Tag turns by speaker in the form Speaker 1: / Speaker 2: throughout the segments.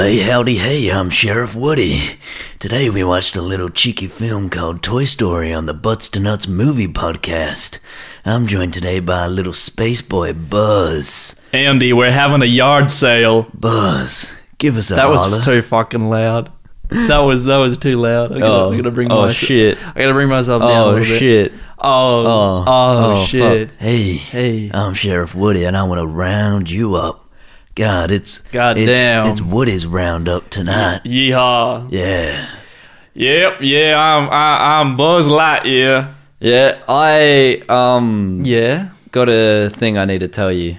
Speaker 1: hey, howdy, hey, I'm Sheriff Woody. Today we watched a little cheeky film called Toy Story on the Butts to Nuts Movie Podcast. I'm joined today by a little space boy, Buzz.
Speaker 2: Andy, we're having a yard sale.
Speaker 1: Buzz, give us a
Speaker 2: That
Speaker 1: holler.
Speaker 2: was too fucking loud. That was too loud. I gotta bring
Speaker 1: shit.
Speaker 2: I gotta bring myself down a little
Speaker 1: shit.
Speaker 2: bit. Oh, shit.
Speaker 1: Fuck. Hey, I'm Sheriff Woody and I want to round you up. God, it's Woody's Roundup tonight.
Speaker 2: Yeehaw.
Speaker 1: Yeah.
Speaker 2: Yep, yeah, I'm Buzz Lightyear.
Speaker 3: Yeah, I got a thing I need to tell you.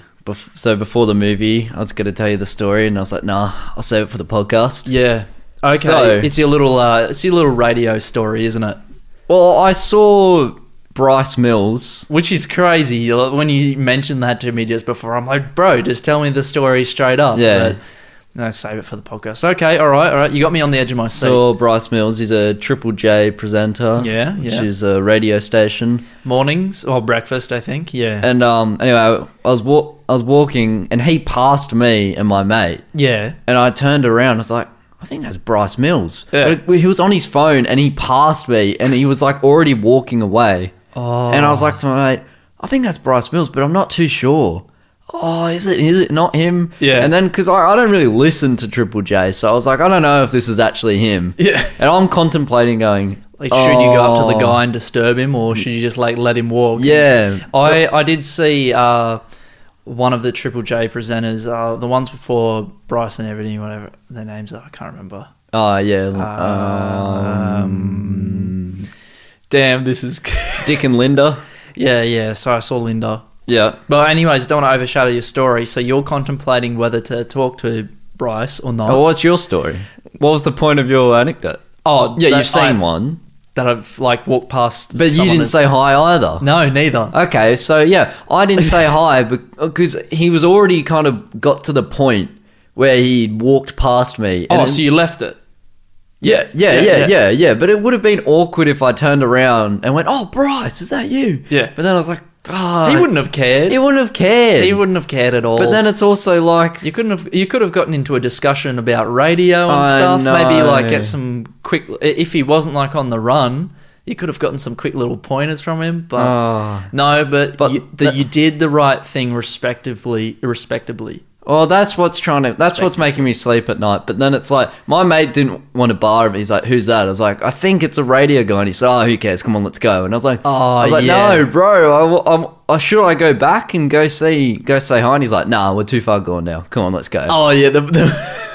Speaker 3: So before the movie, I was going to tell you the story, and I was like, nah, I'll save it for the podcast.
Speaker 2: Yeah. Okay.
Speaker 3: So,
Speaker 2: it's your little radio story, isn't it?
Speaker 3: Well, I saw Bryce Mills,
Speaker 2: which is crazy. When you mentioned that to me just before, I'm like, bro, just tell me the story straight up.
Speaker 3: Yeah.
Speaker 2: But no, save it for the podcast. Okay, all right. You got me on the edge of my seat.
Speaker 3: Saw Bryce Mills. He's a Triple J presenter.
Speaker 2: Yeah.
Speaker 3: Which is a radio station.
Speaker 2: Mornings or breakfast, I think. Yeah.
Speaker 3: And anyway, I was walking, and he passed me and my mate.
Speaker 2: Yeah.
Speaker 3: And I turned around. I was like, I think that's Bryce Mills.
Speaker 2: Yeah.
Speaker 3: But he was on his phone, and he passed me, and he was like already walking away.
Speaker 2: Oh.
Speaker 3: And I was like to my mate, I think that's Bryce Mills, but I'm not too sure. Oh, is it not him?
Speaker 2: Yeah.
Speaker 3: And then, because I don't really listen to Triple J, so I was like, I don't know if this is actually him.
Speaker 2: Yeah.
Speaker 3: And I'm contemplating going,
Speaker 2: like, should you go up to the guy and disturb him, or should you just like let him walk?
Speaker 3: Yeah.
Speaker 2: I did see one of the Triple J presenters, the ones before Bryce and everything, whatever their names are, I can't remember.
Speaker 3: Oh, yeah.
Speaker 2: Damn, this is
Speaker 3: Dick and Linda.
Speaker 2: Yeah. So I saw Linda.
Speaker 3: Yeah.
Speaker 2: But anyways, don't want to overshadow your story. So you're contemplating whether to talk to Bryce or not.
Speaker 3: Oh, what's your story? What was the point of your anecdote?
Speaker 2: Oh,
Speaker 3: yeah, you've seen one.
Speaker 2: That I've like walked past.
Speaker 3: But you didn't say hi either.
Speaker 2: No, neither.
Speaker 3: Okay, so yeah, I didn't say hi because he was already kind of got to the point where he walked past me.
Speaker 2: And so you left it?
Speaker 3: Yeah. But it would have been awkward if I turned around and went, "Oh, Bryce, is that you?"
Speaker 2: Yeah.
Speaker 3: But then I was like, "Oh,
Speaker 2: he wouldn't have cared.
Speaker 3: He wouldn't have cared.
Speaker 2: He wouldn't have cared at all."
Speaker 3: But then it's also like
Speaker 2: you could have gotten into a discussion about radio and stuff.
Speaker 3: know.
Speaker 2: Maybe like get some quick. If he wasn't like on the run, you could have gotten some quick little pointers from him. But no, but you did the right thing respectably.
Speaker 3: Well, that's what's making me sleep at night. But then it's like, my mate didn't want to bar me. He's like, "Who's that?" I was like, "I think it's a radio guy." And he said, "Oh, who cares? Come on, let's go." And I was like, "No, bro. Should I go back and go say hi?" And he's like, "Nah, we're too far gone now. Come on, let's go."
Speaker 2: Oh yeah, the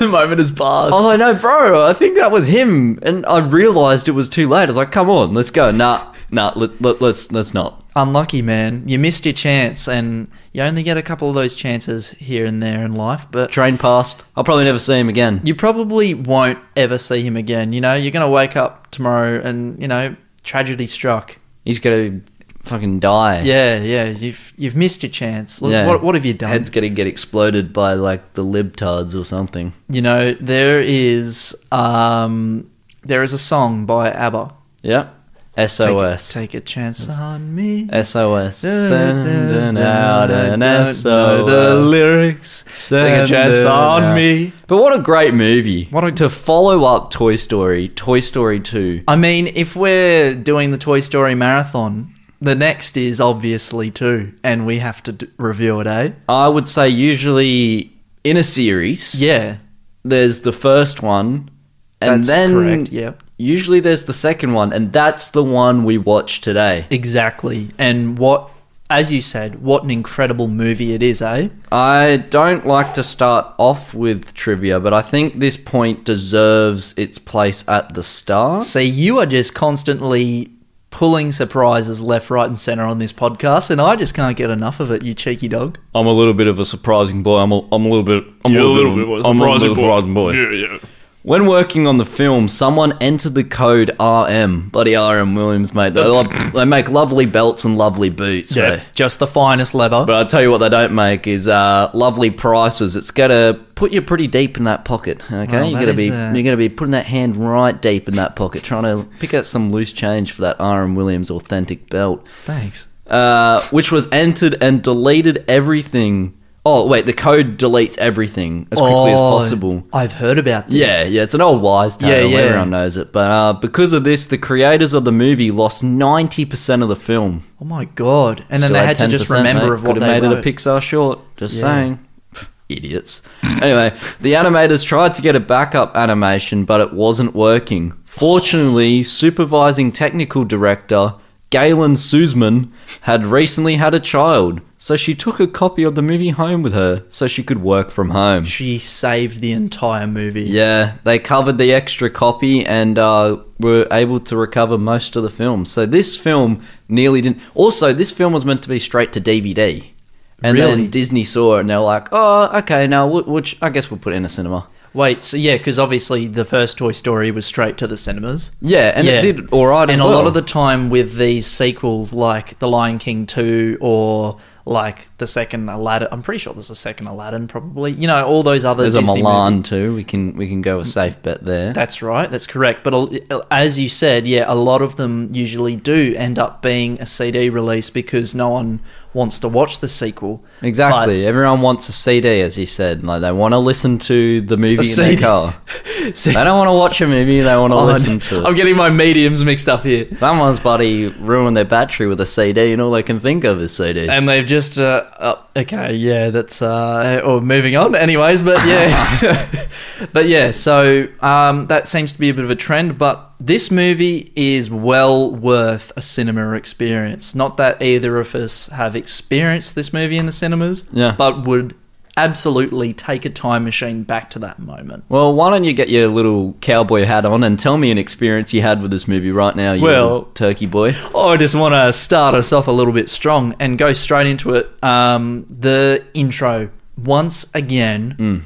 Speaker 2: moment has passed.
Speaker 3: I was like, "No, bro. I think that was him." And I realised it was too late. I was like, "Come on, let's go." Nah, let's not.
Speaker 2: Unlucky, man. You missed your chance, and you only get a couple of those chances here and there in life. But
Speaker 3: train passed. I'll probably never see him again.
Speaker 2: You probably won't ever see him again. You know, you're going to wake up tomorrow and, you know, tragedy struck.
Speaker 3: He's going to fucking die.
Speaker 2: Yeah. You've missed your chance. Look,
Speaker 3: yeah.
Speaker 2: What have you done?
Speaker 3: His head's going to get exploded by, like, the libtards or something.
Speaker 2: You know, there is a song by ABBA.
Speaker 3: Yeah. SOS.
Speaker 2: Take a chance on me.
Speaker 3: SOS. Sending out an SOS.
Speaker 2: Know the lyrics. Take a chance on me.
Speaker 3: But what a great movie. To follow up Toy Story 2.
Speaker 2: I mean, if we're doing the Toy Story marathon, the next is obviously 2, and we have to review it, eh?
Speaker 3: I would say usually in a series.
Speaker 2: Yeah. There's
Speaker 3: the first one. And
Speaker 2: That's correct, yep.
Speaker 3: Usually there's the second one, and that's the one we watched today.
Speaker 2: Exactly. And as you said, what an incredible movie it is, eh?
Speaker 3: I don't like to start off with trivia, but I think this point deserves its place at the start.
Speaker 2: See, you are just constantly pulling surprises left, right, and centre on this podcast, and I just can't get enough of it, you cheeky dog.
Speaker 3: I'm a little bit of a surprising boy. I'm a little bit of a surprising boy.
Speaker 2: Yeah.
Speaker 3: When working on the film, someone entered the code RM. Bloody RM Williams, mate. They make lovely belts and lovely boots.
Speaker 2: Yeah,
Speaker 3: mate.
Speaker 2: just the finest leather.
Speaker 3: But I'll tell you what they don't make is lovely prices. It's got to put you pretty deep in that pocket, okay?
Speaker 2: Well,
Speaker 3: you're gonna be putting that hand right deep in that pocket, trying to pick out some loose change for that RM Williams authentic belt.
Speaker 2: Thanks.
Speaker 3: Which was entered and deleted everything. Oh, wait, the code deletes everything as quickly as possible.
Speaker 2: I've heard about this.
Speaker 3: Yeah, it's an old wise tale.
Speaker 2: Yeah.
Speaker 3: Everyone knows it. But because of this, the creators of the movie lost 90% of the film.
Speaker 2: Oh my God. And
Speaker 3: Still
Speaker 2: then they had to just remember of what
Speaker 3: Could
Speaker 2: they
Speaker 3: have made
Speaker 2: wrote.
Speaker 3: it a Pixar short. Just saying. Idiots. Anyway, the animators tried to get a backup animation, but it wasn't working. Fortunately, supervising technical director Galen Suzman had recently had a child, so she took a copy of the movie home with her so she could work from home.
Speaker 2: She saved the entire movie.
Speaker 3: Yeah, they covered the extra copy and were able to recover most of the film. So this film nearly didn't... Also, this film was meant to be straight to DVD. And
Speaker 2: Really?
Speaker 3: then Disney saw it and they were like, oh, okay, now which I guess we'll put it in a cinema.
Speaker 2: Wait, so yeah, because obviously the first Toy Story was straight to the cinemas.
Speaker 3: Yeah, and it did all right
Speaker 2: and
Speaker 3: as well.
Speaker 2: a lot of the time with these sequels, like The Lion King 2 or like the second Aladdin, I'm pretty sure there's a second Aladdin probably. You know, all those other
Speaker 3: There's
Speaker 2: Disney
Speaker 3: a Milan
Speaker 2: movies.
Speaker 3: too. We can go a safe bet there.
Speaker 2: That's right, that's correct. But as you said, yeah, a lot of them usually do end up being a CD release because no one wants to watch the sequel.
Speaker 3: Exactly. Everyone wants a CD, as you said. Like they want to listen to the movie in their car. They don't want to watch a movie. They want to listen to it.
Speaker 2: I'm getting my mediums mixed up here.
Speaker 3: Someone's buddy ruined their battery with a CD, and all they can think of is CDs.
Speaker 2: And they've just okay, yeah, that's or moving on. Anyways, but yeah, but yeah. So that seems to be a bit of a trend, but this movie is well worth a cinema experience. Not that either of us have experienced this movie in the cinemas, but would absolutely take a time machine back to that moment.
Speaker 3: Well, why don't you get your little cowboy hat on and tell me an experience you had with this movie right now, you little turkey boy.
Speaker 2: I just want to start us off a little bit strong and go straight into it. The intro, once again,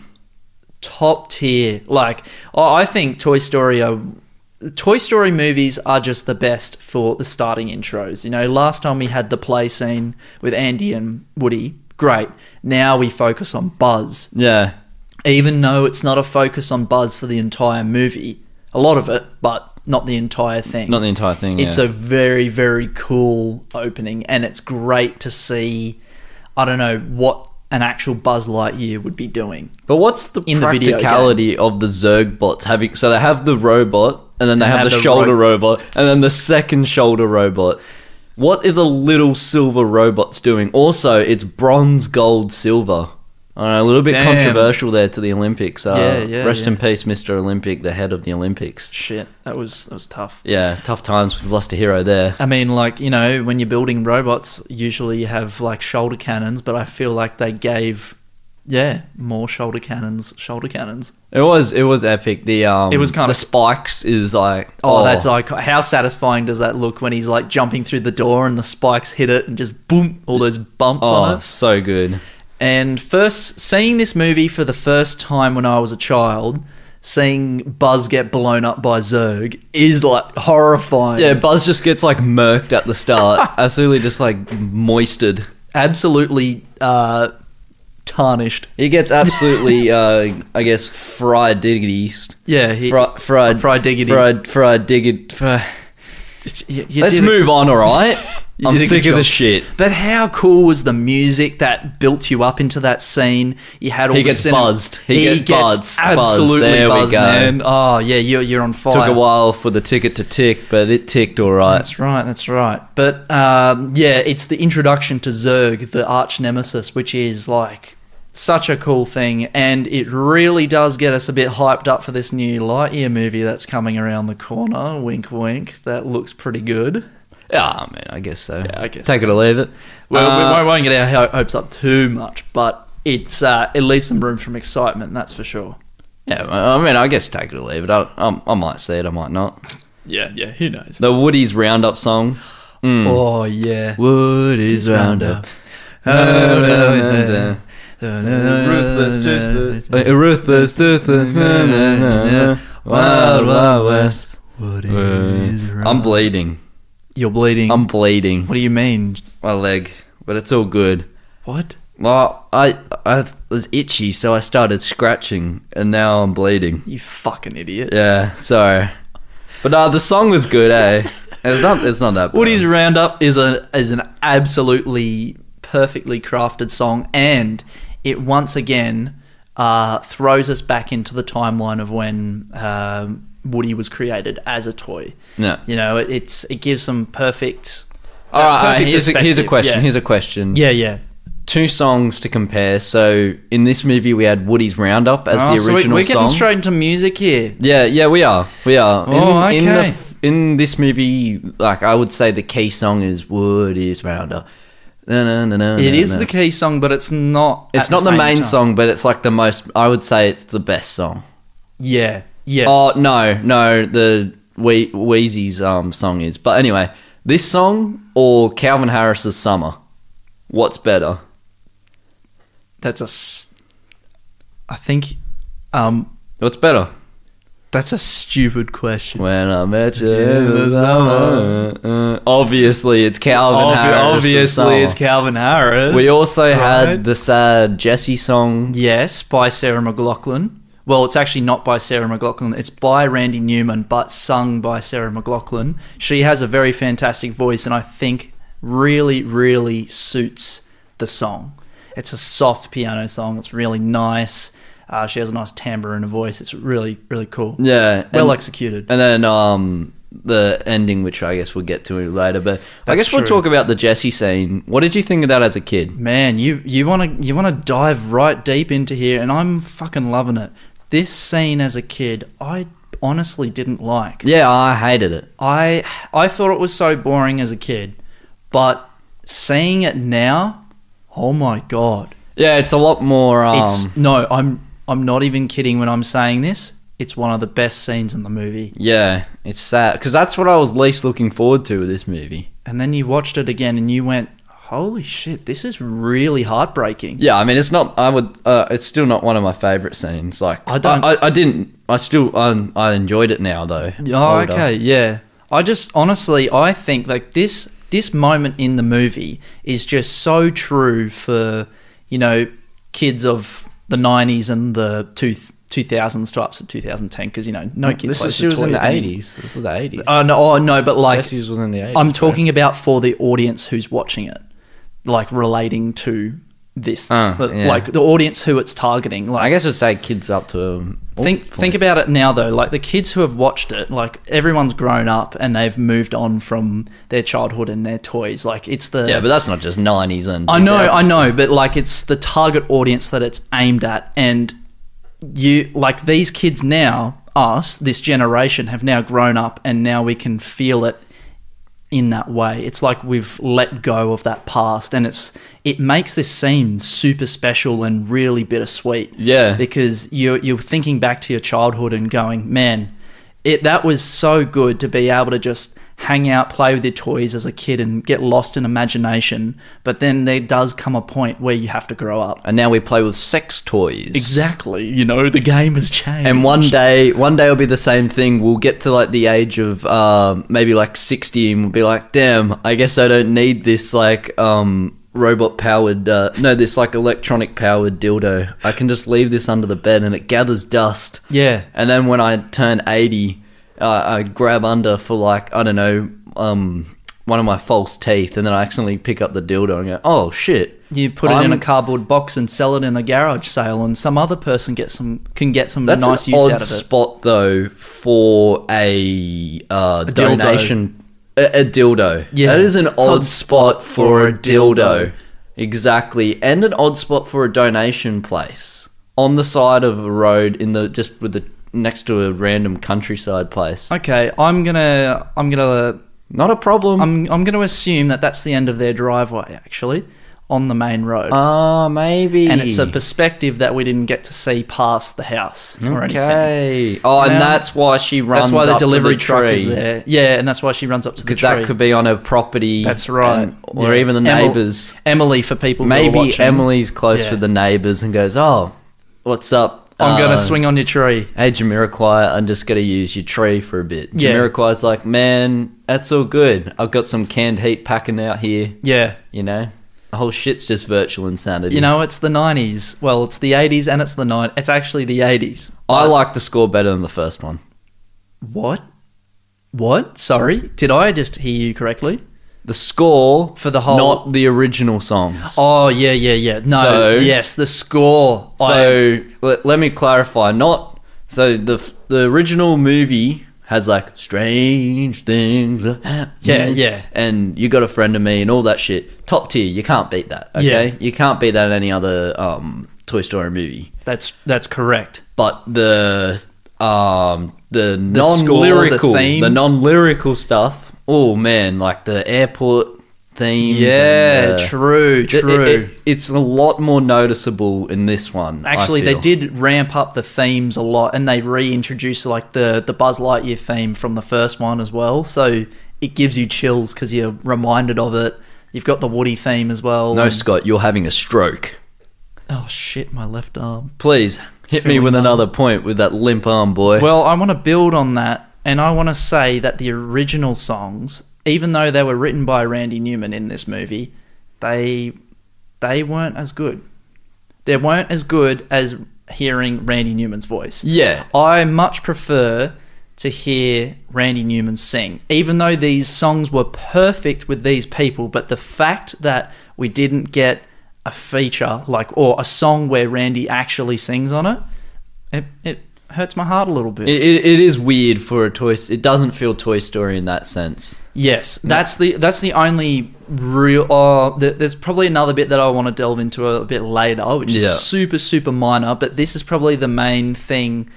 Speaker 2: top tier. Like, I think Toy Story movies are just the best for the starting intros. You know, last time we had the play scene with Andy and Woody, great. Now we focus on Buzz.
Speaker 3: Yeah.
Speaker 2: Even though it's not a focus on Buzz for the entire movie. A lot of it, but not the entire thing.
Speaker 3: Not the entire thing,
Speaker 2: It's a very, very cool opening, and it's great to see, I don't know, what an actual Buzz Lightyear would be doing.
Speaker 3: But what's the practicality of the Zurg bots having... So they have the robot, and then they have the shoulder robot, and then the second shoulder robot. What are the little silver robots doing? Also, it's bronze, gold, silver. I don't know, a little bit controversial there to the Olympics. Rest in peace, Mr. Olympic, the head of the Olympics.
Speaker 2: Shit, that was tough.
Speaker 3: Yeah, tough times. We've lost a hero there.
Speaker 2: I mean, like, you know, when you're building robots, usually you have, like, shoulder cannons, but I feel like they gave... more shoulder cannons.
Speaker 3: It was epic. It was kind of... The spikes is like...
Speaker 2: that's iconic. How satisfying does that look when he's like jumping through the door and the spikes hit it and just boom, all those bumps on it.
Speaker 3: So good.
Speaker 2: And first, seeing this movie for the first time when I was a child, seeing Buzz get blown up by Zurg is like horrifying.
Speaker 3: Yeah, Buzz just gets like murked at the start. Absolutely just like moisted.
Speaker 2: Absolutely tarnished.
Speaker 3: He gets absolutely, I guess, fried diggity.
Speaker 2: Yeah, fried diggity.
Speaker 3: Fried diggity. Let's move on, all right? I'm sick of this shit.
Speaker 2: But how cool was the music that built you up into that scene? You had all
Speaker 3: he gets buzzed. He gets
Speaker 2: absolutely
Speaker 3: there
Speaker 2: buzzed,
Speaker 3: we go.
Speaker 2: man. Oh yeah, you're on fire.
Speaker 3: Took a while for the ticket to tick, but it ticked all right.
Speaker 2: That's right. But it's the introduction to Zurg, the arch nemesis, which is like such a cool thing, and it really does get us a bit hyped up for this new Lightyear movie that's coming around the corner. Wink, wink. That looks pretty good.
Speaker 3: Yeah, I mean, I guess so.
Speaker 2: Yeah, I guess
Speaker 3: Take it or leave it.
Speaker 2: Well, we won't get our hopes up too much, but it leaves some room for excitement, that's for sure.
Speaker 3: Yeah, I mean, I guess take it or leave it. I might see it, I might not.
Speaker 2: Yeah, who knows?
Speaker 3: The Woody's Roundup song.
Speaker 2: Oh, yeah.
Speaker 3: Woody's Roundup. Ruthless, toothless, Wild, Wild West. Woody's Roundup. I'm bleeding.
Speaker 2: You're bleeding?
Speaker 3: I'm bleeding.
Speaker 2: What do you mean?
Speaker 3: My leg, but it's all good.
Speaker 2: What?
Speaker 3: Well, I was itchy, so I started scratching, and now I'm bleeding.
Speaker 2: You fucking idiot.
Speaker 3: Yeah, sorry. But the song was good, eh? It's not that bad.
Speaker 2: Woody's Roundup is an absolutely perfectly crafted song, and it once again throws us back into the timeline of when Woody was created as a toy.
Speaker 3: Yeah.
Speaker 2: You know, it gives some perfect.
Speaker 3: All right. Here's a
Speaker 2: perspective.
Speaker 3: question.
Speaker 2: Yeah.
Speaker 3: Here's a question.
Speaker 2: Yeah.
Speaker 3: 2 songs to compare. So in this movie, we had Woody's Roundup as the
Speaker 2: So
Speaker 3: original
Speaker 2: we're
Speaker 3: song.
Speaker 2: getting straight into music here.
Speaker 3: Yeah, we are.
Speaker 2: Oh, okay.
Speaker 3: In this movie, like I would say, the key song is Woody's Roundup.
Speaker 2: It is the key song, but it's not.
Speaker 3: It's not the main song, but it's like the most. I would say it's the best song.
Speaker 2: Yeah. Yes.
Speaker 3: Oh no, the Wheezy's song is. But anyway, this song or Calvin Harris's Summer, what's better?
Speaker 2: I think.
Speaker 3: What's better?
Speaker 2: That's a stupid question.
Speaker 3: When I met you in the summer. Obviously, it's Calvin Harris.
Speaker 2: Obviously, it's Calvin Harris.
Speaker 3: We also had the sad Jessie song.
Speaker 2: Yes, by Sarah McLachlan. Well, it's actually not by Sarah McLachlan. It's by Randy Newman, but sung by Sarah McLachlan. She has a very fantastic voice, and I think really, really suits the song. It's a soft piano song. It's really nice. She has a nice timbre in her voice. It's really, really cool.
Speaker 3: Yeah.
Speaker 2: Well executed.
Speaker 3: And then the ending, which I guess we'll get to later. But I guess we'll
Speaker 2: true.
Speaker 3: talk about the Jessie scene. What did you think of that as a kid?
Speaker 2: Man, you wanna dive right deep into here, and I'm fucking loving it. This scene as a kid, I honestly didn't like.
Speaker 3: Yeah, I hated it.
Speaker 2: I thought it was so boring as a kid, but seeing it now, oh my god.
Speaker 3: Yeah, it's a lot more...
Speaker 2: I'm not even kidding when I'm saying this. It's one of the best scenes in the movie.
Speaker 3: Yeah, it's sad. Because that's what I was least looking forward to with this movie.
Speaker 2: And then you watched it again and you went, holy shit, this is really heartbreaking.
Speaker 3: Yeah, I mean, it's not... it's still not one of my favourite scenes. Like, I enjoyed it now, though.
Speaker 2: Oh, okay, yeah. I think like this moment in the movie is just so true for, you know, kids of the 90s and the 2000s to up to 2010, because, you know, no kid plays
Speaker 3: She was in the
Speaker 2: toy
Speaker 3: 80s. This is the 80s.
Speaker 2: No, but like...
Speaker 3: Jessie's was in the 80s.
Speaker 2: I'm talking about for the audience who's watching it, like relating to this, like the audience who it's targeting. Like,
Speaker 3: I guess I'd say kids up to...
Speaker 2: Think about it now, though. Like the kids who have watched it, like everyone's grown up and they've moved on from their childhood and their toys. Like it's the...
Speaker 3: Yeah, but that's not just 90s and 2000s.
Speaker 2: I know, but like it's the target audience that it's aimed at. And you, like these kids now, us, this generation, have now grown up and now we can feel it in that way. It's like we've let go of that past, and it makes this scene super special and really bittersweet.
Speaker 3: Yeah,
Speaker 2: because you're thinking back to your childhood and going, man, that was so good to be able to just hang out, play with your toys as a kid and get lost in imagination. But then there does come a point where you have to grow up.
Speaker 3: And now we play with sex toys.
Speaker 2: Exactly. You know, the game has changed.
Speaker 3: And one day will be the same thing. We'll get to like the age of maybe like 60 and we'll be like, damn, I guess I don't need this like robot powered this like electronic powered dildo. I can just leave this under the bed and it gathers dust.
Speaker 2: Yeah.
Speaker 3: And then when I turn 80, I grab under for like, I don't know, one of my false teeth, and then I accidentally pick up the dildo and go, oh shit.
Speaker 2: You put it in a cardboard box and sell it in a garage sale, and some other person can get some nice use out of it.
Speaker 3: That's an odd spot though for a donation. A dildo. Yeah. That is an odd spot for a dildo. Exactly. And an odd spot for a donation place. On the side of a road next to a random countryside place.
Speaker 2: Okay, I'm gonna
Speaker 3: not a problem.
Speaker 2: I'm gonna assume that that's the end of their driveway, actually, on the main road.
Speaker 3: Maybe.
Speaker 2: And it's a perspective that we didn't get to see past the house or anything.
Speaker 3: And that's why she runs. That's why the delivery truck is
Speaker 2: there. Yeah, and that's why she runs up to the tree.
Speaker 3: Because that could be on her property.
Speaker 2: That's right.
Speaker 3: Or even the neighbours.
Speaker 2: Emily, for people who are
Speaker 3: maybe
Speaker 2: watching.
Speaker 3: Emily's close with the neighbours and goes, oh, what's up?
Speaker 2: I'm going to swing on your tree.
Speaker 3: Hey, Jamiroquai, I'm just going to use your tree for a bit.
Speaker 2: Yeah.
Speaker 3: Jamiroquai's like, man, that's all good. I've got some canned heat packing out here.
Speaker 2: Yeah.
Speaker 3: You know? The whole shit's just virtual insanity.
Speaker 2: You know, it's the 90s. Well, it's the 80s and it's the 90s. It's actually the 80s.
Speaker 3: I like the score better than the first one.
Speaker 2: What? Sorry? Did I just hear you correctly?
Speaker 3: the score
Speaker 2: For the whole-
Speaker 3: not the original songs.
Speaker 2: Oh, yeah. No,
Speaker 3: So-
Speaker 2: yes, the score.
Speaker 3: So let me clarify. The original movie has like strange things are happening.
Speaker 2: Yeah.
Speaker 3: And You Got a Friend of Me and all that shit. Top tier. You can't beat that. Okay,
Speaker 2: Yeah.
Speaker 3: you can't beat that in any other Toy Story movie.
Speaker 2: That's correct.
Speaker 3: But the
Speaker 2: score, the
Speaker 3: non-lyrical,
Speaker 2: themes.
Speaker 3: the non-lyrical stuff. Oh man, like the airport themes.
Speaker 2: Yeah,
Speaker 3: and,
Speaker 2: true.
Speaker 3: It's a lot more noticeable in this one.
Speaker 2: Actually,
Speaker 3: I
Speaker 2: they
Speaker 3: feel.
Speaker 2: did ramp up the themes a lot, and they reintroduced like the Buzz Lightyear theme from the first one as well. So it gives you chills because you're reminded of it. You've got the Woody theme as well.
Speaker 3: No, Scott, you're having a stroke.
Speaker 2: Oh shit, my left arm.
Speaker 3: Please hit me
Speaker 2: feeling
Speaker 3: with
Speaker 2: numb.
Speaker 3: another point with that limp arm, boy.
Speaker 2: Well, I want to build on that, and I want to say that the original songs, even though they were written by Randy Newman in this movie, they weren't as good. They weren't as good as hearing Randy Newman's voice.
Speaker 3: yeah,
Speaker 2: I much prefer to hear Randy Newman sing, even though these songs were perfect with these people. But the fact that we didn't get a feature or a song where Randy actually sings on it hurts my heart a little bit.
Speaker 3: it is weird for a Toy. It doesn't feel Toy Story in that sense.
Speaker 2: Yes, that's the only real. There's probably another bit that I want to delve into a bit later, which is super minor. But this is probably the main thing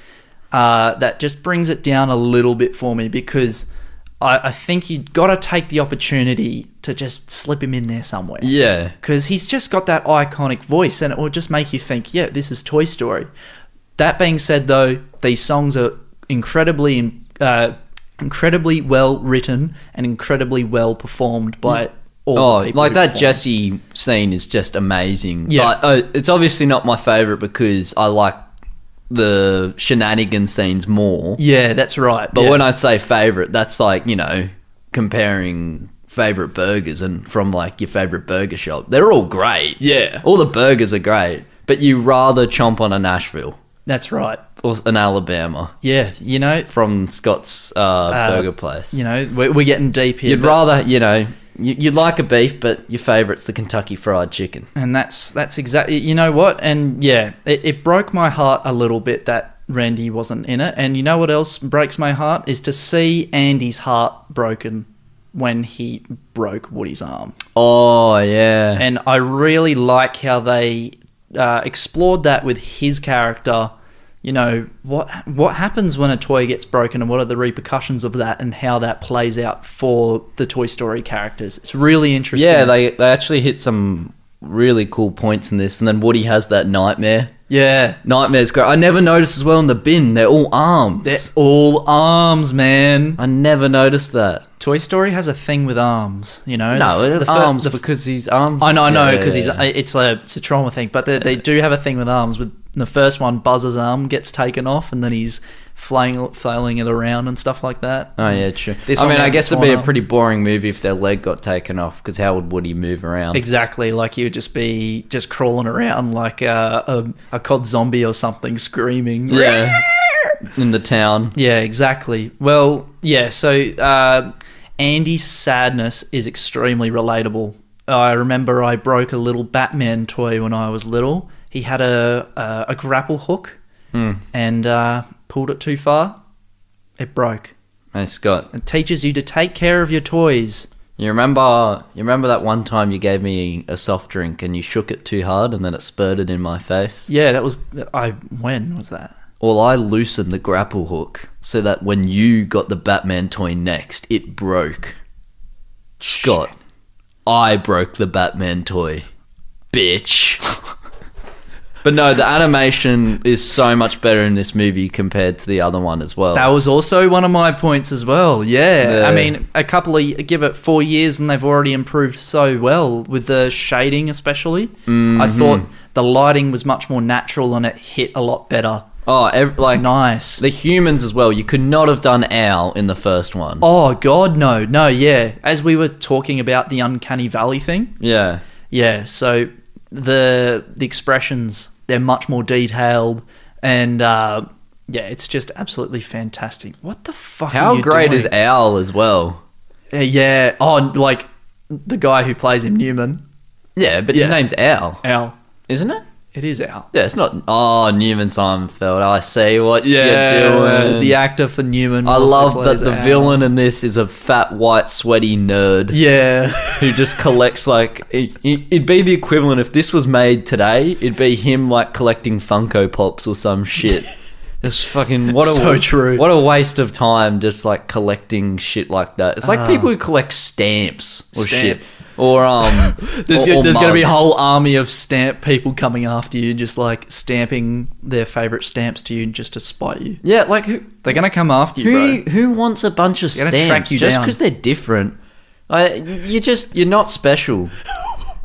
Speaker 2: that just brings it down a little bit for me, because I think you got to take the opportunity to just slip him in there somewhere.
Speaker 3: Yeah,
Speaker 2: Because he's just got that iconic voice, and it will just make you think, yeah, this is Toy Story. That being said, though, these songs are incredibly well written and incredibly well performed by all the people.
Speaker 3: like
Speaker 2: who
Speaker 3: that
Speaker 2: perform.
Speaker 3: Jesse scene is just amazing.
Speaker 2: Yeah.
Speaker 3: But it's obviously not my favorite because I like the shenanigan scenes more.
Speaker 2: Yeah, that's right.
Speaker 3: But
Speaker 2: yeah.
Speaker 3: when I say favorite, that's like, comparing favorite burgers and from like your favorite burger shop. They're all great.
Speaker 2: Yeah.
Speaker 3: All the burgers are great, but you rather chomp on a Nashville
Speaker 2: That's right.
Speaker 3: or an Alabama
Speaker 2: Yeah,
Speaker 3: from Scott's burger place.
Speaker 2: we're getting deep here.
Speaker 3: You'd
Speaker 2: but-
Speaker 3: rather, you'd like a beef, but your favorite's the Kentucky Fried Chicken.
Speaker 2: And that's exactly, you know what? And yeah, it broke my heart a little bit that Randy wasn't in it. And you know what else breaks my heart? Is to see Andy's heart broken when he broke Woody's arm.
Speaker 3: Oh, yeah.
Speaker 2: And I really like how they explored that with his character. What happens when a toy gets broken, and what are the repercussions of that, and how that plays out for the Toy Story characters. It's really interesting.
Speaker 3: Yeah, they actually hit some really cool points in this. And then Woody has that nightmare.
Speaker 2: Yeah.
Speaker 3: Nightmare's great. I never noticed as well in the bin. They're all arms.
Speaker 2: They're all arms, man.
Speaker 3: I never noticed that.
Speaker 2: Toy Story has a thing with arms,
Speaker 3: No, it's arms because he's arms.
Speaker 2: I know, because
Speaker 3: Yeah.
Speaker 2: it's a trauma thing, but they do have a thing with arms. With the first one, Buzz's arm gets taken off, and then he's flailing it around and stuff like that.
Speaker 3: Oh, yeah, true.
Speaker 2: This
Speaker 3: I
Speaker 2: one
Speaker 3: mean, I
Speaker 2: had
Speaker 3: guess
Speaker 2: the
Speaker 3: it'd be a
Speaker 2: torn
Speaker 3: pretty boring movie if their leg got taken off, because how would Woody move around?
Speaker 2: Exactly, like you'd just be crawling around like a COD zombie or something, screaming.
Speaker 3: Yeah. In the town.
Speaker 2: Yeah, exactly. Well, yeah, so Andy's sadness is extremely relatable. I remember I broke a little Batman toy when I was little. He had a grapple hook and pulled it too far. It broke.
Speaker 3: Hey, Scott,
Speaker 2: It teaches you to take care of your toys.
Speaker 3: you remember that one time you gave me a soft drink and you shook it too hard and then it spurted in my face?
Speaker 2: Yeah, when was that?
Speaker 3: Well, I loosened the grapple hook so that when you got the Batman toy next, it broke. Scott, I broke the Batman toy. Bitch. But no, the animation is so much better in this movie compared to the other one as well.
Speaker 2: That was also one of my points as well. Yeah.
Speaker 3: Yeah.
Speaker 2: I mean, give it 4 years and they've already improved so well with the shading especially. I thought the lighting was much more natural and it hit a lot better.
Speaker 3: Oh,
Speaker 2: It's nice.
Speaker 3: the humans as well. You could not have done Al in the first one.
Speaker 2: Oh, God, no. No, yeah. As we were talking about the Uncanny Valley thing.
Speaker 3: Yeah.
Speaker 2: Yeah, so the expressions, they're much more detailed and yeah, it's just absolutely fantastic. What the fuck
Speaker 3: How
Speaker 2: are you
Speaker 3: great
Speaker 2: doing?
Speaker 3: is Al as well?
Speaker 2: Yeah. Oh, like the guy who plays him, Newman.
Speaker 3: Yeah, but
Speaker 2: Yeah.
Speaker 3: his name's Al,
Speaker 2: Al.
Speaker 3: isn't it?
Speaker 2: It is Al.
Speaker 3: Yeah, it's not. Oh, Newman Seinfeld. I see what you're doing.
Speaker 2: The actor for Newman.
Speaker 3: I
Speaker 2: also
Speaker 3: love that
Speaker 2: plays
Speaker 3: the
Speaker 2: Al.
Speaker 3: villain in this is a fat, white, sweaty nerd.
Speaker 2: Yeah.
Speaker 3: Who just collects like it'd be the equivalent if this was made today. It'd be him like collecting Funko Pops or some shit. It's fucking
Speaker 2: So true.
Speaker 3: What a waste of time just like collecting shit like that. It's like people who collect stamps or shit. Or
Speaker 2: there's
Speaker 3: or
Speaker 2: going to be a
Speaker 3: mugs.
Speaker 2: whole army of stamp people coming after you, just like stamping their favorite stamps to you just to spite you.
Speaker 3: Yeah, like who
Speaker 2: They're going to come after you, bro.
Speaker 3: who wants a bunch of
Speaker 2: They're gonna track
Speaker 3: stamps
Speaker 2: you
Speaker 3: just
Speaker 2: down.
Speaker 3: because they're different? You're not special.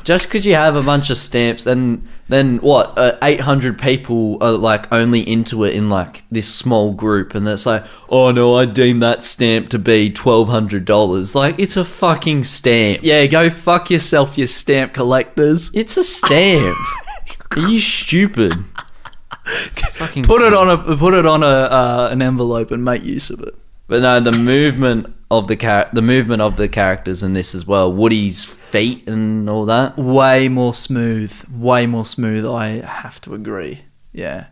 Speaker 3: Just because you have a bunch of stamps, and then what? 800 people are like only into it in like this small group, and it's like, oh no, I deem that stamp to be $1,200. Like, it's a fucking stamp.
Speaker 2: Yeah, go fuck yourself, you stamp collectors.
Speaker 3: It's a stamp. Are you stupid? Fucking
Speaker 2: Put it on an envelope and make use of it.
Speaker 3: But no, the movement of the characters in this as well. Woody's feet and all that.
Speaker 2: Way more smooth. I have to agree. Yeah.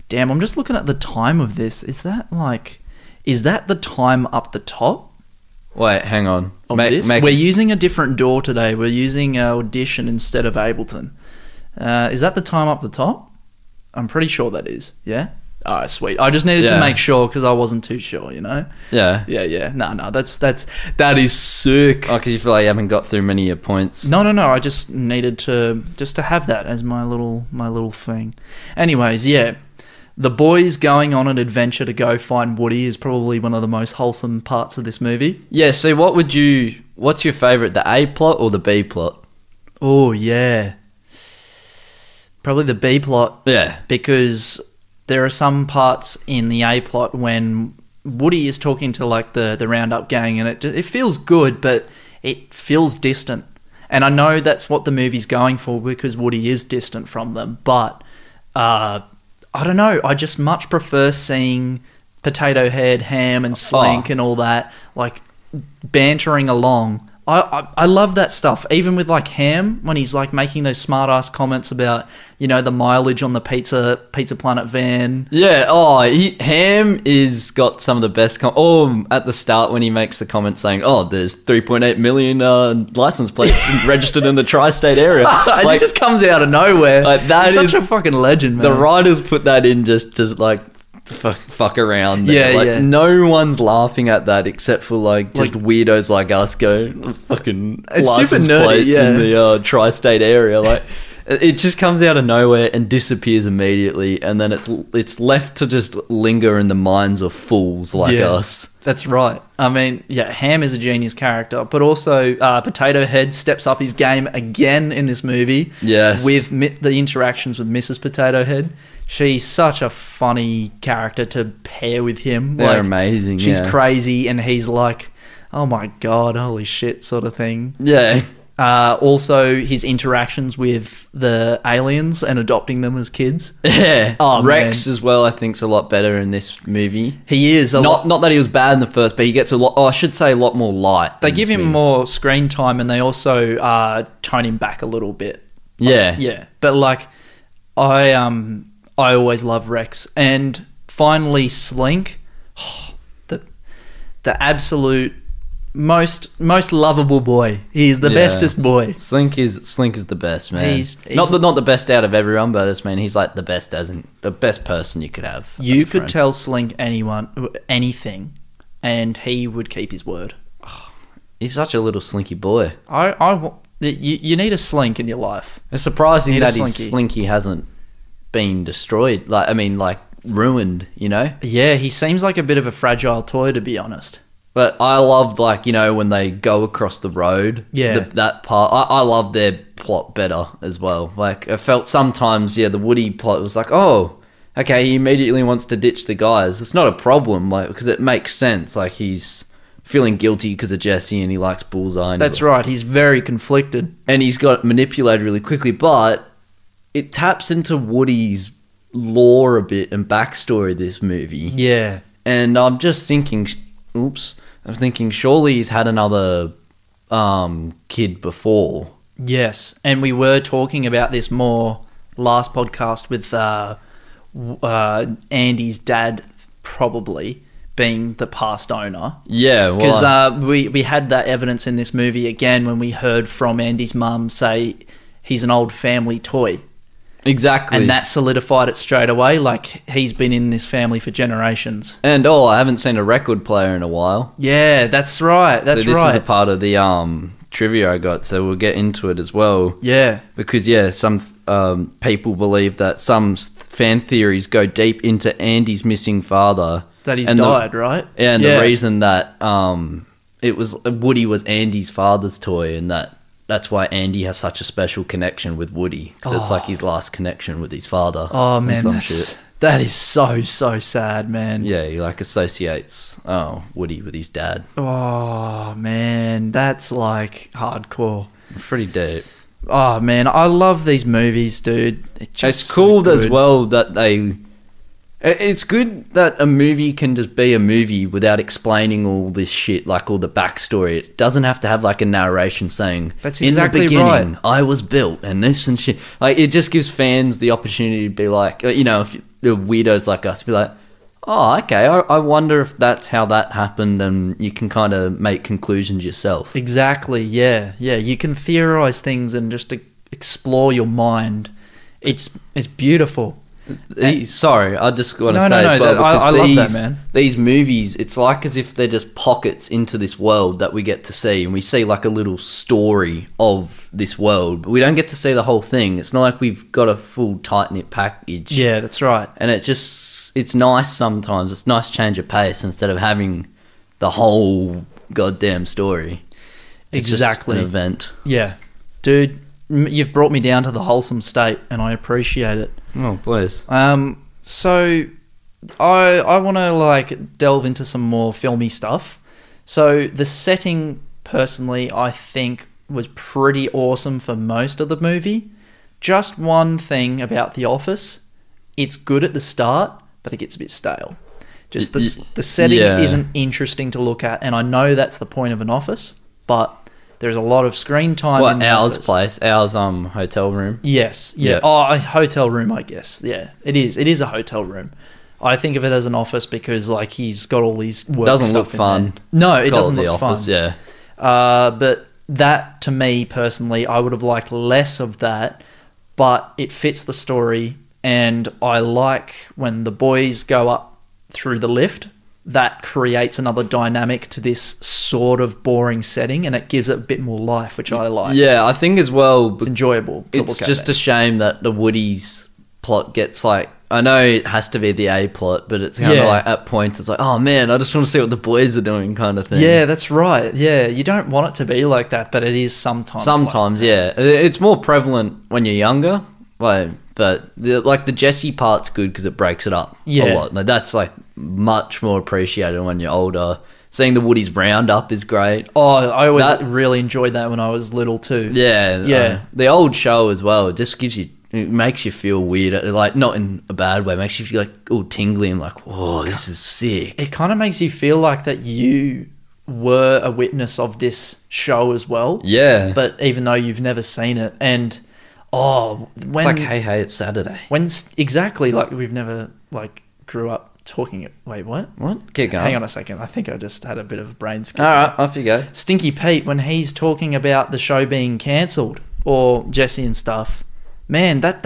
Speaker 2: Damn, I'm just looking at the time of this. Is that the time up the top
Speaker 3: Wait, hang on.
Speaker 2: of this? We're using a different door today. We're using Audition instead of Ableton. Is that the time up the top? I'm pretty sure that is. Yeah? Alright, sweet. I just needed to make sure because I wasn't too sure, you know?
Speaker 3: Yeah.
Speaker 2: Yeah. No, that is sick.
Speaker 3: Oh, because you feel like you haven't got through many of your points.
Speaker 2: No. I just needed to have that as my little thing. Anyways, yeah, the boys going on an adventure to go find Woody is probably one of the most wholesome parts of this movie.
Speaker 3: Yeah. So, what's your favorite? The A plot or the B plot?
Speaker 2: Oh yeah, probably the B plot.
Speaker 3: Yeah.
Speaker 2: Because there are some parts in the A plot when Woody is talking to like the Roundup Gang, and it feels good, but it feels distant. And I know that's what the movie's going for because Woody is distant from them. But I don't know. I just much prefer seeing Potato Head, Ham, and Slink and all that like bantering along. I love that stuff. Even with like Ham, when he's like making those smart ass comments about, you know, the mileage on the Pizza Planet van.
Speaker 3: Yeah. Ham is got some of the best. At the start when he makes the comment saying, "Oh, there's 3.8 million license plates registered in the tri-state area."
Speaker 2: It just comes out of nowhere.
Speaker 3: Like, that
Speaker 2: He's
Speaker 3: is
Speaker 2: such a fucking legend, man.
Speaker 3: The writers put that in just to like fuck around there.
Speaker 2: Yeah,
Speaker 3: like,
Speaker 2: yeah.
Speaker 3: no one's laughing at that except for like just weirdos like us going fucking
Speaker 2: It's
Speaker 3: license
Speaker 2: super nerdy,
Speaker 3: plates
Speaker 2: yeah.
Speaker 3: in the tri-state area. Like, it just comes out of nowhere and disappears immediately, and then it's left to just linger in the minds of fools like us.
Speaker 2: That's right. I mean, yeah, Ham is a genius character, but also Potato Head steps up his game again in this movie.
Speaker 3: Yes.
Speaker 2: With the interactions with Mrs. Potato Head. She's such a funny character to pair with him.
Speaker 3: They're amazing.
Speaker 2: She's
Speaker 3: yeah.
Speaker 2: crazy, and he's like, oh my God, holy shit, sort of thing.
Speaker 3: Yeah.
Speaker 2: Also, his interactions with the aliens and adopting them as kids.
Speaker 3: Yeah.
Speaker 2: Oh,
Speaker 3: Rex
Speaker 2: man.
Speaker 3: as well, I think, is a lot better in this movie.
Speaker 2: He is
Speaker 3: Not that he was bad in the first, but he gets a lot. Oh, I should say a lot more light.
Speaker 2: They
Speaker 3: in
Speaker 2: give
Speaker 3: this
Speaker 2: him
Speaker 3: movie.
Speaker 2: more screen time, and they also tone him back a little bit.
Speaker 3: Yeah.
Speaker 2: Yeah. But like, I always love Rex, and finally Slink, the absolute most lovable boy. He's the bestest boy.
Speaker 3: Slink is the best, man.
Speaker 2: He's
Speaker 3: not the best out of everyone, but he's like the best the best person you could have. as
Speaker 2: You
Speaker 3: a
Speaker 2: could
Speaker 3: friend.
Speaker 2: tell Slink anything, and he would keep his word.
Speaker 3: He's such a little slinky boy.
Speaker 2: You need a Slink in your life.
Speaker 3: It's surprising
Speaker 2: Need a
Speaker 3: that his
Speaker 2: Slinky.
Speaker 3: slinky hasn't been destroyed. Like ruined, you know.
Speaker 2: Yeah, he seems like a bit of a fragile toy, to be honest.
Speaker 3: But I loved, like, you know, when they go across the road.
Speaker 2: Yeah.
Speaker 3: That part. I loved their plot better as well. Like, I felt sometimes, the Woody plot was like, oh, okay, he immediately wants to ditch the guys. It's not a problem, like, because it makes sense. Like, he's feeling guilty because of Jesse and he likes Bullseye. And
Speaker 2: That's right. He's very conflicted.
Speaker 3: And he's got manipulated really quickly, but it taps into Woody's lore a bit and backstory of this movie.
Speaker 2: Yeah.
Speaker 3: And I'm just thinking, surely he's had another kid before.
Speaker 2: Yes, and we were talking about this more last podcast with Andy's dad probably being the past owner.
Speaker 3: Yeah,
Speaker 2: because we had that evidence in this movie again when we heard from Andy's mum say he's an old family toy.
Speaker 3: Exactly.
Speaker 2: And that solidified it straight away, like he's been in this family for generations.
Speaker 3: And I haven't seen a record player in a while.
Speaker 2: Yeah, that's right. That's
Speaker 3: so this
Speaker 2: right.
Speaker 3: is a part of the trivia I got, so we'll get into it as well.
Speaker 2: Yeah.
Speaker 3: Because, some people believe that some fan theories go deep into Andy's missing father.
Speaker 2: That he's died, right?
Speaker 3: And the reason that Woody was Andy's father's toy, and that's why Andy has such a special connection with Woody, because it's like his last connection with his father.
Speaker 2: Oh, man, that is so sad, man.
Speaker 3: Yeah, he associates Woody with his dad.
Speaker 2: Oh, man, that's hardcore.
Speaker 3: Pretty deep.
Speaker 2: Oh, man, I love these movies, dude.
Speaker 3: It's cool as well that it's good that a movie can just be a movie without explaining all this shit, like all the backstory. It doesn't have to have a narration saying,
Speaker 2: that's exactly
Speaker 3: in the beginning,
Speaker 2: right.
Speaker 3: I was built and this and shit. It just gives fans the opportunity to be like, if the weirdos like us, be like, oh, okay, I wonder if that's how that happened, and you can kind of make conclusions yourself.
Speaker 2: Exactly, yeah. You can theorize things and just explore your mind. It's beautiful.
Speaker 3: Sorry, I just want to say as well, because
Speaker 2: I love that, man.
Speaker 3: These movies, it's like as if they're just pockets into this world that we get to see, and we see a little story of this world, but we don't get to see the whole thing. It's not like we've got a full tight-knit package.
Speaker 2: Yeah, that's right.
Speaker 3: And it's nice sometimes. It's a nice change of pace instead of having the whole goddamn story. It's
Speaker 2: exactly.
Speaker 3: just an event.
Speaker 2: Yeah. Dude, you've brought me down to the wholesome state, and I appreciate it.
Speaker 3: Oh, please.
Speaker 2: So I want to delve into some more filmy stuff. So the setting, personally, I think was pretty awesome for most of the movie. Just one thing about The Office: it's good at the start, but it gets a bit stale. Just the setting isn't interesting to look at, and I know that's the point of an office, but there's a lot of screen time.
Speaker 3: What,
Speaker 2: in the
Speaker 3: ours
Speaker 2: office.
Speaker 3: place? Ours hotel room?
Speaker 2: Yes. Yeah. Oh, a hotel room, I guess. Yeah, it is. It is a hotel room. I think of it as an office because he's got all these work
Speaker 3: doesn't
Speaker 2: stuff
Speaker 3: look
Speaker 2: in
Speaker 3: fun.
Speaker 2: there. No, it doesn't look
Speaker 3: office,
Speaker 2: fun.
Speaker 3: Yeah.
Speaker 2: But that, to me personally, I would have liked less of that, but it fits the story, and I like when the boys go up through the lift. That creates another dynamic to this sort of boring setting, and it gives it a bit more life, which I like.
Speaker 3: Yeah, I think as well,
Speaker 2: it's enjoyable to look at.
Speaker 3: It's just a shame that the Woody's plot gets I know it has to be the A plot, but it's kind of at points it's oh man, I just want to see what the boys are doing kind of thing.
Speaker 2: Yeah, that's right. Yeah, you don't want it to be like that, but it is sometimes.
Speaker 3: Sometimes, yeah. It's more prevalent when you're younger, but the Jesse part's good because it breaks it up a lot. That's much more appreciated when you're older. Seeing the Woody's Roundup is great.
Speaker 2: Oh, I always really enjoyed that when I was little too.
Speaker 3: Yeah. The old show as well, it just it makes you feel weird, not in a bad way. It makes you feel all tingly and whoa, this is sick.
Speaker 2: It kind of makes you feel like that you were a witness of this show as well.
Speaker 3: Yeah.
Speaker 2: But even though you've never seen it, and when
Speaker 3: it's hey, it's Saturday.
Speaker 2: Exactly, we've never grew up talking it. Wait, what?
Speaker 3: Keep going.
Speaker 2: Hang on a second. I think I just had a bit of a brain skip.
Speaker 3: All right, off you go.
Speaker 2: Stinky Pete, when he's talking about the show being cancelled, or Jesse and stuff, man, that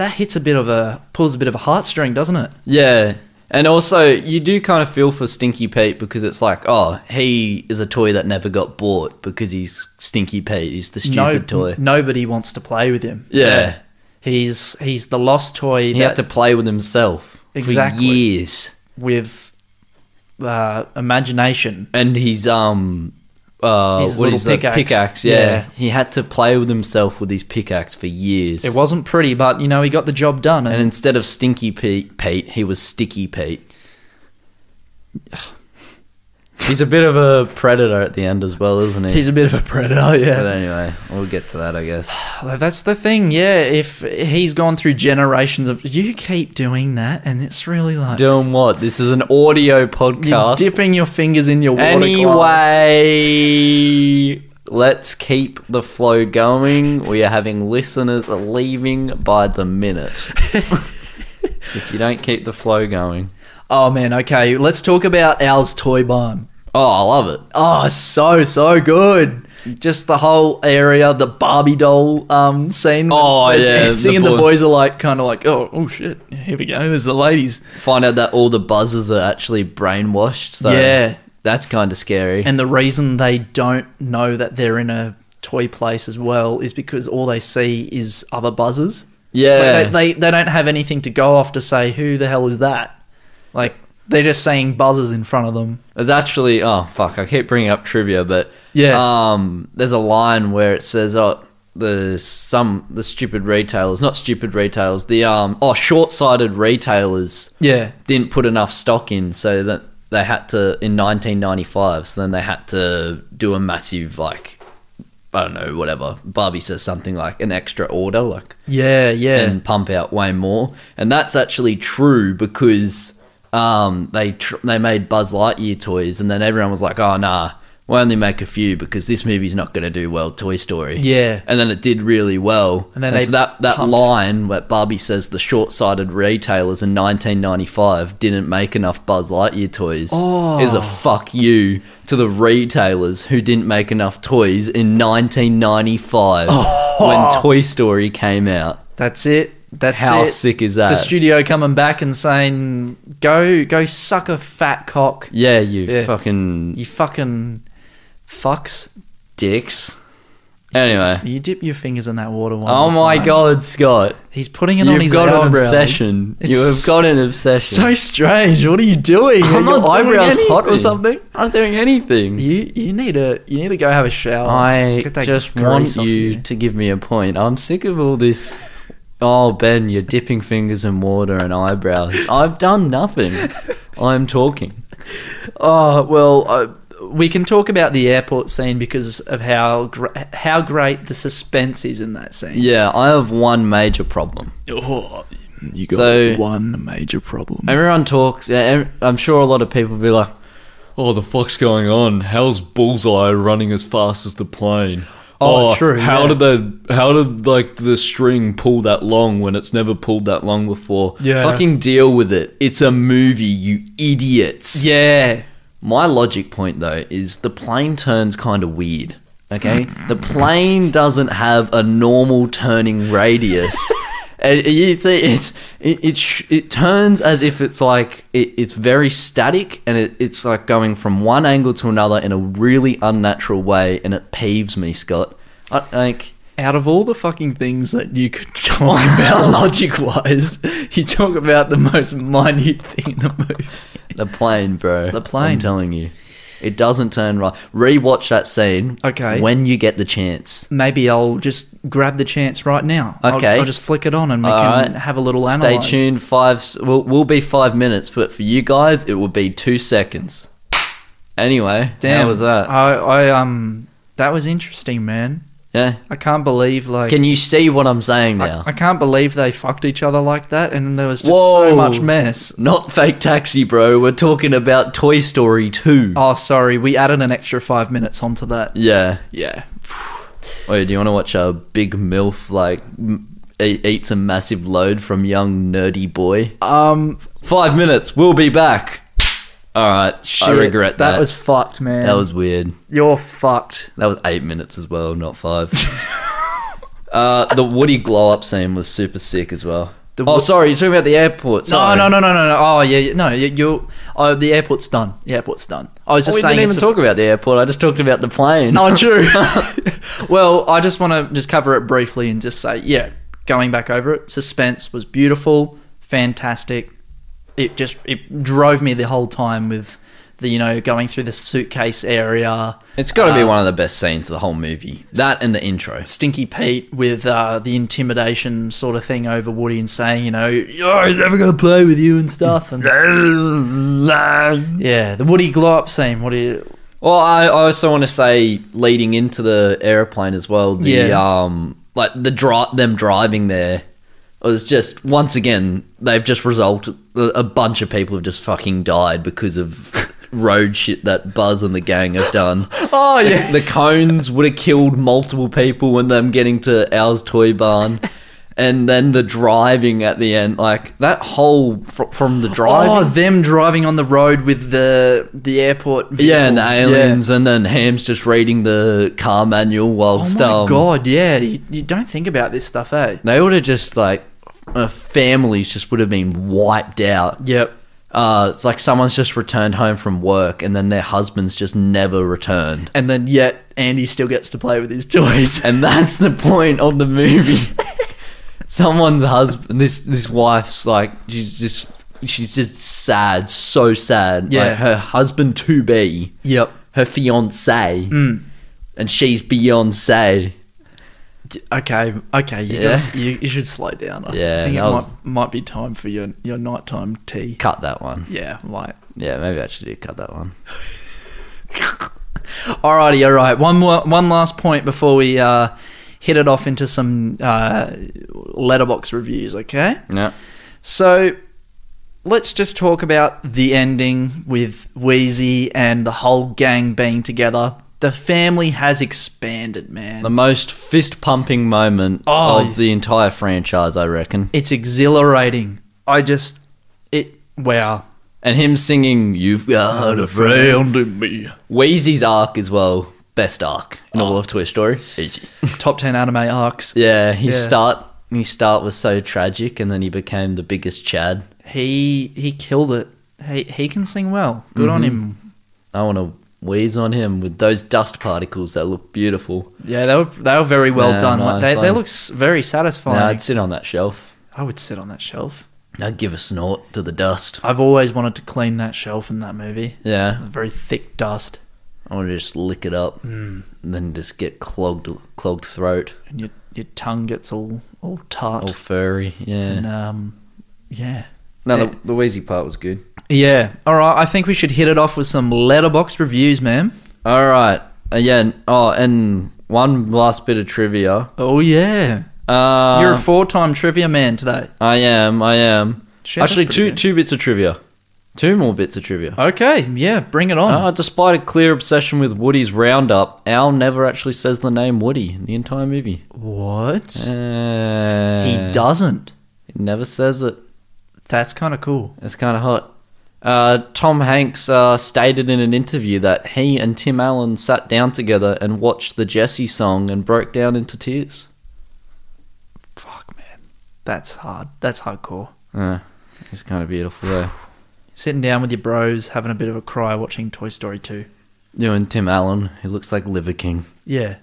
Speaker 2: pulls a bit of a heartstring, doesn't it?
Speaker 3: Yeah. And also, you do kind of feel for Stinky Pete because it's he is a toy that never got bought because he's Stinky Pete. He's the stupid toy.
Speaker 2: Nobody wants to play with him.
Speaker 3: Yeah.
Speaker 2: He's the lost toy.
Speaker 3: He had to play with himself for years.
Speaker 2: With imagination.
Speaker 3: And his pickaxe. Yeah. He had to play with himself with his pickaxe for years.
Speaker 2: It wasn't pretty, but he got the job done.
Speaker 3: And instead of Stinky Pete, he was Sticky Pete. He's a bit of a predator at the end as well, isn't he?
Speaker 2: He's a bit of a predator, yeah.
Speaker 3: But anyway, we'll get to that, I guess.
Speaker 2: That's the thing, yeah. If he's gone through generations of... You keep doing that, and it's really
Speaker 3: Doing what? This is an audio podcast.
Speaker 2: You're dipping your fingers in your water
Speaker 3: glass. Anyway, let's keep the flow going. We are having listeners leaving by the minute. If you don't keep the flow going.
Speaker 2: Oh, man, okay. Let's talk about Al's Toy Barn.
Speaker 3: Oh, I love it.
Speaker 2: Oh, so good. Just the whole area, the Barbie doll scene.
Speaker 3: Oh,
Speaker 2: with
Speaker 3: yeah,
Speaker 2: dancing,
Speaker 3: the
Speaker 2: and the
Speaker 3: boy-
Speaker 2: boys are like, kind of like, oh shit, here we go. There's the ladies.
Speaker 3: Find out that all the buzzers are actually brainwashed. So
Speaker 2: Yeah.
Speaker 3: that's kind of scary.
Speaker 2: And the reason they don't know that they're in a toy place as well is because all they see is other buzzers.
Speaker 3: Yeah.
Speaker 2: Like they don't have anything to go off to say, who the hell is that? Like, they're just saying buzzers in front of them.
Speaker 3: There's actually, oh fuck, I keep bringing up trivia, but
Speaker 2: Yeah.
Speaker 3: there's a line where it says, the stupid retailers, not stupid retailers, the short-sighted retailers
Speaker 2: Yeah.
Speaker 3: didn't put enough stock in, so that they had to, in 1995, so then they had to do a massive, like, I don't know, whatever. Barbie says something like an extra order, like,
Speaker 2: Yeah.
Speaker 3: and pump out way more. And that's actually true because they made Buzz Lightyear toys, and then everyone was like, oh, nah, we'll only make a few because this movie's not going to do well, Toy Story.
Speaker 2: Yeah.
Speaker 3: And then it did really well.
Speaker 2: And then
Speaker 3: so that
Speaker 2: pumped.
Speaker 3: line where Barbie says the short-sighted retailers in 1995 didn't make enough Buzz Lightyear toys is a fuck you to the retailers who didn't make enough toys in 1995 when Toy Story came out.
Speaker 2: That's it. That's
Speaker 3: How
Speaker 2: it.
Speaker 3: sick is that?
Speaker 2: The studio coming back and saying, go suck a fat cock.
Speaker 3: Yeah, you
Speaker 2: Yeah.
Speaker 3: fucking
Speaker 2: You fucking fucks.
Speaker 3: dicks. Anyway.
Speaker 2: You dip your fingers in that water one
Speaker 3: Oh
Speaker 2: more
Speaker 3: my
Speaker 2: time.
Speaker 3: God, Scott.
Speaker 2: He's putting it on
Speaker 3: You've
Speaker 2: his
Speaker 3: got an
Speaker 2: eyebrows.
Speaker 3: obsession.
Speaker 2: It's
Speaker 3: You have got an obsession.
Speaker 2: so strange. What are you doing?
Speaker 3: I'm
Speaker 2: Are
Speaker 3: not
Speaker 2: your
Speaker 3: doing
Speaker 2: eyebrows hot or
Speaker 3: anything.
Speaker 2: something?
Speaker 3: I'm not doing anything.
Speaker 2: You need to go have a shower.
Speaker 3: I
Speaker 2: Get that
Speaker 3: just
Speaker 2: grease
Speaker 3: want
Speaker 2: off
Speaker 3: you to give me a point. I'm sick of all this. Oh, Ben, you're dipping fingers in water and eyebrows. I've done nothing. I'm talking.
Speaker 2: Oh well, we can talk about the airport scene because of how great the suspense is in that scene.
Speaker 3: Yeah, I have one major problem.
Speaker 2: Oh, you got
Speaker 3: So-
Speaker 2: one major problem.
Speaker 3: Everyone talks. I'm sure a lot of people will be like, "Oh, the fuck's going on? How's Bullseye running as fast as the plane?
Speaker 2: Oh, true,
Speaker 3: How
Speaker 2: yeah.
Speaker 3: did like the string pull that long when it's never pulled that long before?
Speaker 2: Yeah.
Speaker 3: Fucking deal with it. It's a movie, you idiots."
Speaker 2: Yeah.
Speaker 3: My logic point though is the plane turns kind of weird. Okay, the plane doesn't have a normal turning radius. And you see, it turns as if it's like it's very static, and it's like going from one angle to another in a really unnatural way, and it peeves me, Scott.
Speaker 2: Out of all the fucking things that you could talk about logic-wise, you talk about the most minute thing in the movie.
Speaker 3: The plane, bro.
Speaker 2: The plane.
Speaker 3: I'm telling you, it doesn't turn right. Rewatch that scene.
Speaker 2: Okay.
Speaker 3: When you get the chance.
Speaker 2: Maybe I'll just grab the chance right now.
Speaker 3: Okay.
Speaker 2: I'll just flick it on and we
Speaker 3: All
Speaker 2: can
Speaker 3: right.
Speaker 2: have a little
Speaker 3: Stay
Speaker 2: analyze.
Speaker 3: tuned. We'll be 5 minutes, but for you guys, it will be 2 seconds. Anyway,
Speaker 2: Damn,
Speaker 3: how was that?
Speaker 2: That was interesting, man.
Speaker 3: Yeah.
Speaker 2: I can't believe
Speaker 3: Can you see what I'm saying now?
Speaker 2: I can't believe they fucked each other like that, and there was just
Speaker 3: Whoa.
Speaker 2: so much mess.
Speaker 3: Not Fake Taxi, bro. We're talking about Toy Story 2.
Speaker 2: Oh, sorry, we added an extra 5 minutes onto that.
Speaker 3: Yeah.
Speaker 2: Yeah.
Speaker 3: Wait, do you want to watch a big MILF eats a massive load from young nerdy boy? 5 minutes. We'll be back. All right.
Speaker 2: Shit,
Speaker 3: I regret that.
Speaker 2: That was fucked, man.
Speaker 3: That was weird.
Speaker 2: You're fucked.
Speaker 3: That was 8 minutes as well, not 5. The Woody glow up scene was super sick as well. Sorry, you're talking about the airport. Sorry.
Speaker 2: No. Oh, yeah. No, the airport's done. The airport's done. I was just
Speaker 3: We
Speaker 2: saying.
Speaker 3: didn't even talk about the airport. I just talked about the plane.
Speaker 2: Oh, true. Well, I just want to just cover it briefly and just say, yeah, going back over it, suspense was beautiful, fantastic. It drove me the whole time with the, going through the suitcase area.
Speaker 3: It's got to be one of the best scenes of the whole movie. That and the intro.
Speaker 2: Stinky Pete with the intimidation sort of thing over Woody and saying, oh, he's never going to play with you and stuff. And yeah, the Woody glow up scene. What do you...
Speaker 3: Well, I also want to say, leading into the airplane as well, them driving there, it was just, once again, they've just resulted, a bunch of people have just fucking died because of road shit that Buzz and the gang have done.
Speaker 2: Oh, yeah.
Speaker 3: The cones would have killed multiple people when them getting to Al's toy barn. And then the driving at the end, like that whole from the driving.
Speaker 2: Oh, them driving on the road with the airport vehicle.
Speaker 3: Yeah, and the aliens, and then Ham's just reading the car manual whilst...
Speaker 2: Oh my God, yeah. You don't think about this stuff, eh?
Speaker 3: They would have just, like, families just would have been wiped out.
Speaker 2: Yep.
Speaker 3: It's like someone's just returned home from work and then their husband's just never returned.
Speaker 2: And then yet Andy still gets to play with his toys.
Speaker 3: And that's the point of the movie. Someone's husband, this wife's like, she's just sad, so sad.
Speaker 2: Yeah.
Speaker 3: Like her husband to be,
Speaker 2: Yep.
Speaker 3: her fiance, and she's Beyonce.
Speaker 2: Okay. You should slow down. I think it might be time for your nighttime tea.
Speaker 3: Cut that one.
Speaker 2: Yeah, like.
Speaker 3: Yeah, maybe I should cut that one.
Speaker 2: Alrighty, all right. One last point before we hit it off into some letterbox reviews, okay?
Speaker 3: Yeah.
Speaker 2: So let's just talk about the ending with Wheezy and the whole gang being together. The family has expanded, man.
Speaker 3: The most fist-pumping moment of the entire franchise, I reckon.
Speaker 2: It's exhilarating. Wow.
Speaker 3: And him singing, "You've got a friend in me." Wheezy's arc as well. Best arc in all of Toy Story. Easy.
Speaker 2: Top 10 anime arcs.
Speaker 3: Yeah, his start was so tragic, and then he became the biggest Chad.
Speaker 2: He killed it. He can sing well. Good on him.
Speaker 3: I want to wheeze on him with those dust particles that look beautiful.
Speaker 2: Yeah, they were very well done.
Speaker 3: Nice.
Speaker 2: They look very satisfying.
Speaker 3: Nah, I'd sit on that shelf.
Speaker 2: I would sit on that shelf.
Speaker 3: I'd give a snort to the dust.
Speaker 2: I've always wanted to clean that shelf in that movie.
Speaker 3: Yeah.
Speaker 2: Very thick dust.
Speaker 3: I want to just lick it up and then just get clogged throat.
Speaker 2: And your tongue gets all tart.
Speaker 3: All furry, yeah.
Speaker 2: And, yeah.
Speaker 3: No, the Wheezy part was good.
Speaker 2: Yeah. All right, I think we should hit it off with some letterbox reviews, man.
Speaker 3: All right. And one last bit of trivia.
Speaker 2: Oh, yeah. You're a 4-time trivia man today.
Speaker 3: I am.
Speaker 2: Shit,
Speaker 3: Actually,
Speaker 2: that's pretty
Speaker 3: two bits of trivia. 2 more bits of trivia.
Speaker 2: Okay, yeah, bring it on.
Speaker 3: Despite a clear obsession with Woody's Roundup, Al never actually says the name Woody in the entire movie.
Speaker 2: What? He doesn't.
Speaker 3: He never says it.
Speaker 2: That's kind of cool.
Speaker 3: It's kind of hot. Tom Hanks stated in an interview that he and Tim Allen sat down together and watched the Jessie song and broke down into tears.
Speaker 2: Fuck, man. That's hard. That's hardcore.
Speaker 3: It's kind of beautiful, though.
Speaker 2: Sitting down with your bros, having a bit of a cry, watching Toy Story 2.
Speaker 3: You and Tim Allen, who looks like Liver King.
Speaker 2: Yeah.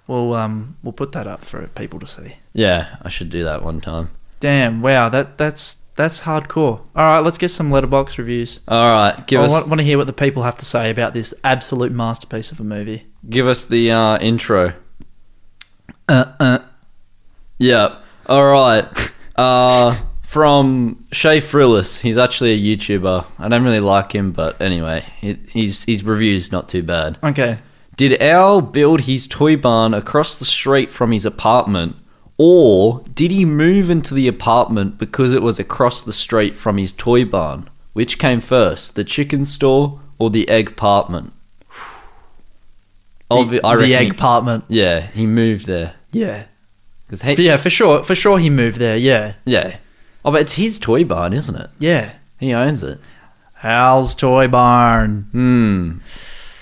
Speaker 2: We'll put that up for people to see.
Speaker 3: Yeah, I should do that one time.
Speaker 2: Damn, wow, that's hardcore. All right, let's get some letterbox reviews.
Speaker 3: All right,
Speaker 2: I want to hear what the people have to say about this absolute masterpiece of a movie.
Speaker 3: Give us the intro. Yeah. All right. From Shay Frillis. He's actually a YouTuber. I don't really like him, but anyway, his review's not too bad.
Speaker 2: Okay.
Speaker 3: Did Al build his toy barn across the street from his apartment, or did he move into the apartment because it was across the street from his toy barn? Which came first, the chicken store or the egg apartment?
Speaker 2: The egg apartment.
Speaker 3: Yeah, he moved there.
Speaker 2: Yeah. For sure he moved there, yeah.
Speaker 3: Yeah. Oh, but it's his toy barn, isn't it?
Speaker 2: Yeah.
Speaker 3: He owns it.
Speaker 2: Al's toy barn.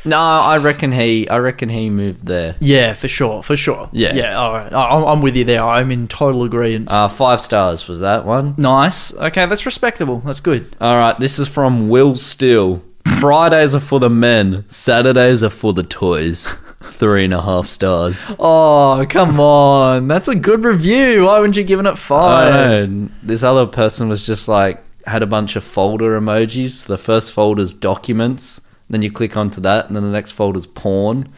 Speaker 3: No, I reckon he moved there.
Speaker 2: Yeah, for sure.
Speaker 3: Yeah.
Speaker 2: Yeah, all right. I'm with you there. I'm in total agreement.
Speaker 3: 5 stars was that one.
Speaker 2: Nice. Okay, that's respectable. That's good.
Speaker 3: All right, this is from Will Steele. Fridays are for the men. Saturdays are for the toys. 3.5 stars.
Speaker 2: Oh, come on. That's a good review. Why wouldn't you give it 5?
Speaker 3: I know. This other person was just like, had a bunch of folder emojis. The first folder's documents. Then you click onto that, and then the next folder's porn.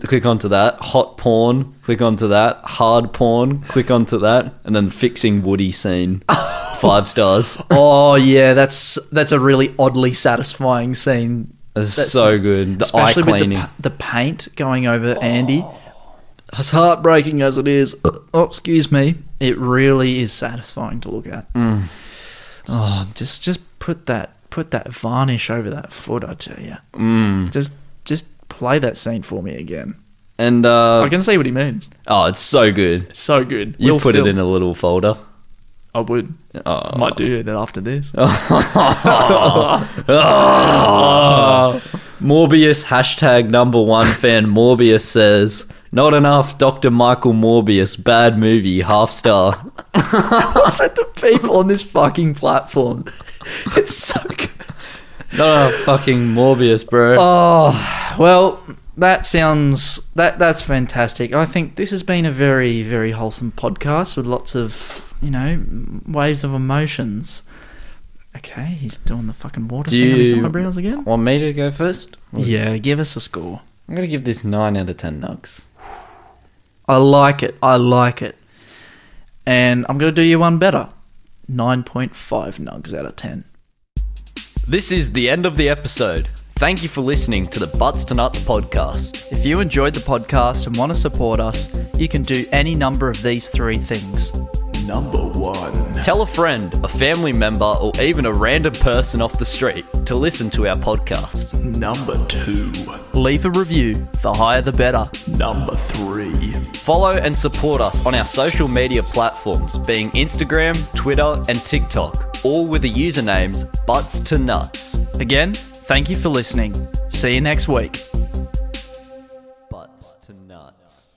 Speaker 3: Click onto that. Hot porn. Click onto that. Hard porn. Click onto that. And then fixing Woody scene. 5 stars.
Speaker 2: Oh, yeah. That's a really oddly satisfying scene.
Speaker 3: That's so good. The eye cleaning.
Speaker 2: With the paint going over Andy. As heartbreaking as it is, excuse me, it really is satisfying to look at. Oh, just put that put that varnish over that foot, I tell you. Just play that scene for me again.
Speaker 3: And
Speaker 2: I can see what he means.
Speaker 3: Oh, it's so good.
Speaker 2: It's so good.
Speaker 3: You put it in a little folder.
Speaker 2: I would. I might do that after this.
Speaker 3: Morbius #1 fan Morbius says, not enough Dr. Michael Morbius, bad movie, half star.
Speaker 2: What's with the people on this fucking platform? It's so good.
Speaker 3: Not enough fucking Morbius, bro.
Speaker 2: Oh, well, that's fantastic. I think this has been a very, very wholesome podcast with lots of, waves of emotions. Okay, he's doing the fucking water thing on his eyebrows again.
Speaker 3: Want me to go first?
Speaker 2: Yeah, give us a score.
Speaker 3: I'm going to give this 9 out of 10 nugs.
Speaker 2: I like it. And I'm going to do you one better. 9.5 nugs out of 10.
Speaker 3: This is the end of the episode. Thank you for listening to the Butts to Nuts podcast.
Speaker 2: If you enjoyed the podcast and want to support us, you can do any number of these 3 things.
Speaker 1: Number 1.
Speaker 3: Tell a friend, a family member, or even a random person off the street to listen to our podcast.
Speaker 1: Number 2.
Speaker 2: Leave a review. The higher the better.
Speaker 1: Number 3.
Speaker 3: Follow and support us on our social media platforms, being Instagram, Twitter, and TikTok, all with the usernames Butts to Nuts.
Speaker 2: Again, thank you for listening. See you next week.
Speaker 3: Butts to Nuts.